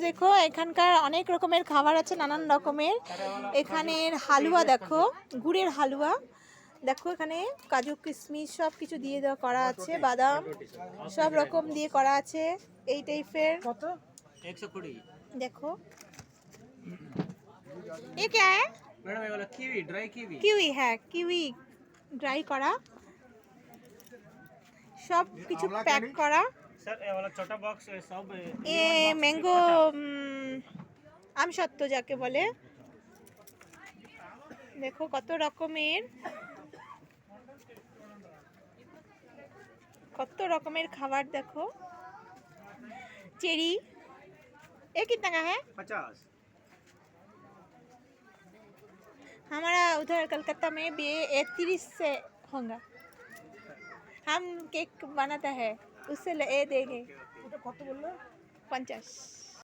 দেখো এখানকার অনেক রকমের খাবার আছে, নানান রকমের। এখানের হালুয়া দেখো, গুড়ের হালুয়া দেখো, এখানে কাজু কিশমিশ সব কিছু দিয়ে দেওয়া করা আছে, বাদাম সব রকম দিয়ে করা আছে এই টাইপের। কত? 120। देखो ये क्या है? मैडम ये वाला कीवी, ड्राई कीवी। কিউই, হ্যাঁ কিউই ড্রাই করা, সব কিছু প্যাক করা। सर ये वाला छोटा बॉक्स सब এ ম্যাঙ্গো আমসত্ত্ব যাকে বলে, দেখো কত রকমের, কত রকমের খাবার দেখো। चेरी ये कितना का है? 50। हमारा उधर कलकत्ता में भी 30 से होगा। हम केक बनाता है उससे ले देंगे। এটা কত বললে? 50।